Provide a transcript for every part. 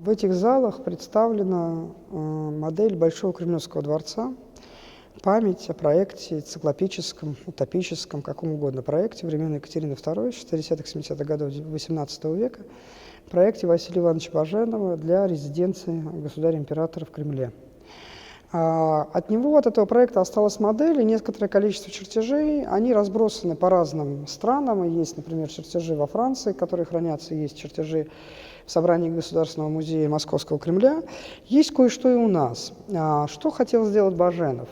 В этих залах представлена модель Большого Кремлевского дворца, память о проекте циклопическом, утопическом, каком угодно проекте времен Екатерины II, 60-70-х годов XVIII века, проекте Василия Ивановича Баженова для резиденции государя-императора в Кремле. От него, от этого проекта осталась модель и некоторое количество чертежей. Они разбросаны по разным странам. И есть, например, чертежи во Франции, которые хранятся, есть чертежи в собрании Государственного музея Московского Кремля. Есть кое-что и у нас. Что хотел сделать Баженов?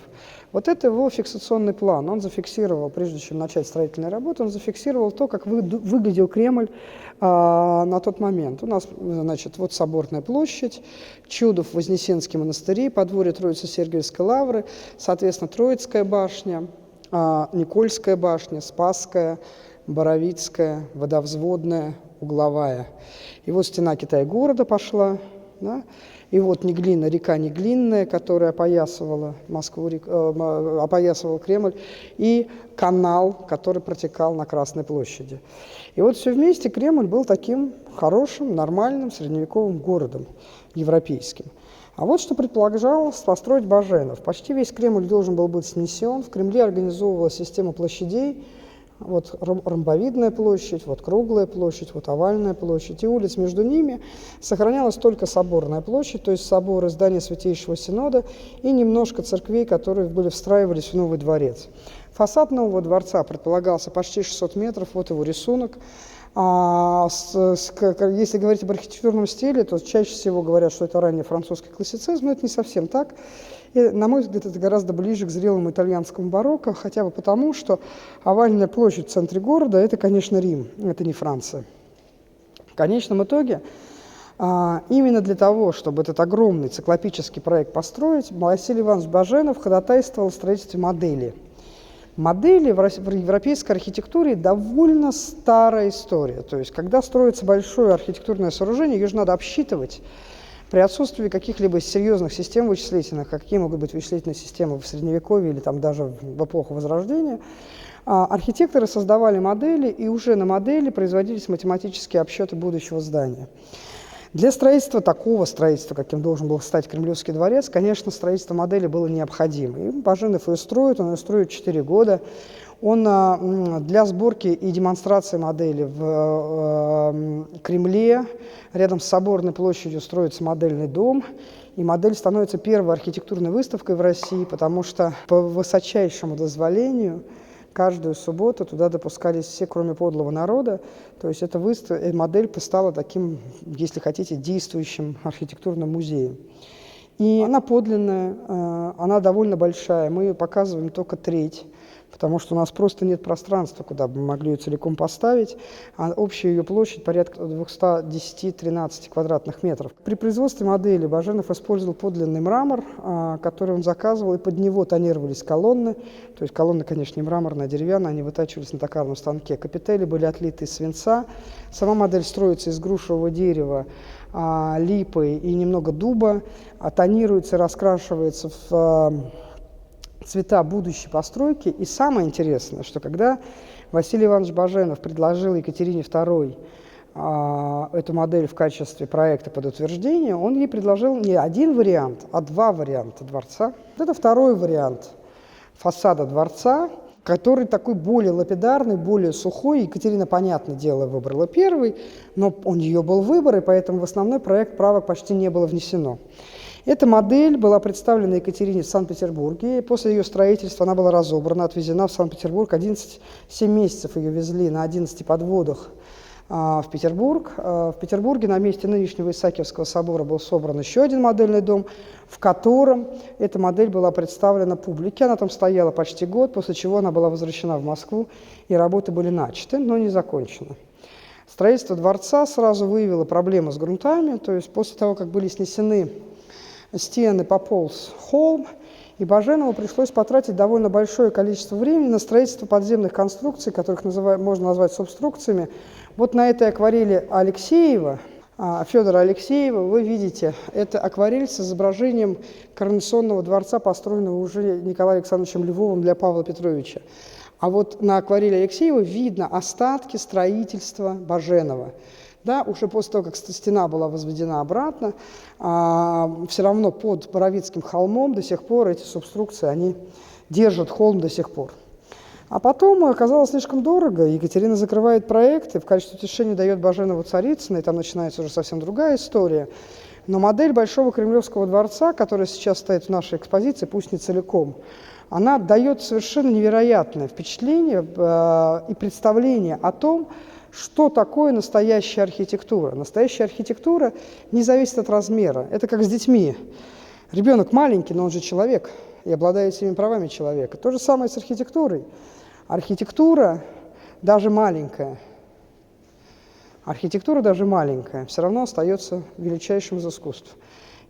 Вот это его фиксационный план. Он зафиксировал, прежде чем начать строительные работы, он зафиксировал то, как выглядел Кремль на тот момент. У нас, значит, вот Соборная площадь, Чудов, Вознесенский монастыри, подворье Троице-Сергиевской лавры, соответственно, Троицкая башня, Никольская башня, Спасская, Боровицкая, Водовзводная, Угловая. И вот стена Китай-города пошла, да? И вот Неглинна, река Неглинная, которая опоясывала Москву, опоясывала Кремль, и канал, который протекал на Красной площади. И вот все вместе Кремль был таким хорошим, нормальным средневековым городом европейским. А вот что предполагалось построить Баженов. Почти весь Кремль должен был быть снесен. В Кремле организовывалась система площадей. Вот ромбовидная площадь, вот круглая площадь, вот овальная площадь. И улиц между ними сохранялась только Соборная площадь, то есть собор и здание Святейшего Синода, и немножко церквей, которые встраивались в новый дворец. Фасад нового дворца предполагался почти 600 метров, вот его рисунок. Если говорить об архитектурном стиле, то чаще всего говорят, что это ранний французский классицизм, но это не совсем так. И, на мой взгляд, это гораздо ближе к зрелому итальянскому барокко, хотя бы потому, что овальная площадь в центре города – это, конечно, Рим, это не Франция. В конечном итоге, именно для того, чтобы этот огромный циклопический проект построить, Василий Иванович Баженов ходатайствовал о строительстве модели. Модели в европейской архитектуре довольно старая история. То есть, когда строится большое архитектурное сооружение, ее же надо обсчитывать. При отсутствии каких-либо серьезных систем вычислительных, какие могут быть вычислительные системы в Средневековье или там даже в эпоху Возрождения, архитекторы создавали модели, и уже на модели производились математические обсчеты будущего здания. Для строительства, такого строительства, каким должен был стать Кремлевский дворец, конечно, строительство модели было необходимо. И Баженов ее строит, он ее строит 4 года. Он для сборки и демонстрации модели в Кремле, рядом с Соборной площадью, строится модельный дом. И модель становится первой архитектурной выставкой в России, потому что по высочайшему дозволению каждую субботу туда допускались все, кроме подлого народа. То есть эта модель стала таким, если хотите, действующим архитектурным музеем. И она подлинная, она довольно большая. Мы ее показываем только треть, потому что у нас просто нет пространства, куда бы мы могли ее целиком поставить. А общая ее площадь порядка 210-13 квадратных метров. При производстве модели Баженов использовал подлинный мрамор, который он заказывал, и под него тонировались колонны. То есть колонны, конечно, не мраморные, а деревянные, они вытачивались на токарном станке. Капители были отлиты из свинца. Сама модель строится из грушевого дерева, липы и немного дуба, тонируется и раскрашивается в цвета будущей постройки. И самое интересное, что когда Василий Иванович Баженов предложил Екатерине II эту модель в качестве проекта под утверждение, он ей предложил не один вариант, а 2 варианта дворца. Вот это второй вариант фасада дворца, который такой более лапидарный, более сухой. Екатерина, понятное дело, выбрала первый, но у нее был выбор, и поэтому в основной проект правок почти не было внесено. Эта модель была представлена Екатерине в Санкт-Петербурге. После ее строительства она была разобрана, отвезена в Санкт-Петербург. 7 месяцев ее везли на 11 подводах в Петербург. В Петербурге на месте нынешнего Исаакиевского собора был собран еще один модельный дом, в котором эта модель была представлена публике. Она там стояла почти год, после чего она была возвращена в Москву, и работы были начаты, но не закончены. Строительство дворца сразу выявило проблемы с грунтами, то есть после того, как были снесены стены, пополз холм, и Баженову пришлось потратить довольно большое количество времени на строительство подземных конструкций, которых можно назвать субструкциями. Вот на этой акварели Алексеева, Федора Алексеева, вы видите, это акварель с изображением коронационного дворца, построенного уже Николаем Александровичем Львовым для Павла Петровича. А вот на акварели Алексеева видно остатки строительства Баженова. Да, уже после того, как стена была возведена обратно, все равно под Боровицким холмом до сих пор эти субструкции, они держат холм до сих пор. А потом оказалось слишком дорого, Екатерина закрывает проект и в качестве утешения дает Баженову Царицыной, и там начинается уже совсем другая история. Но модель Большого Кремлевского дворца, которая сейчас стоит в нашей экспозиции, пусть не целиком, она дает совершенно невероятное впечатление и представление о том, что такое настоящая архитектура. Настоящая архитектура не зависит от размера. Это как с детьми. Ребенок маленький, но он же человек и обладает всеми правами человека. То же самое с архитектурой. Архитектура, даже маленькая, все равно остается величайшим из искусств.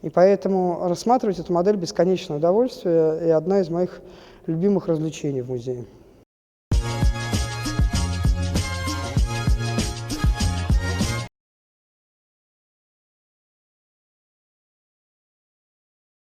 И поэтому рассматривать эту модель бесконечное удовольствие и одна из моих любимых развлечений в музее.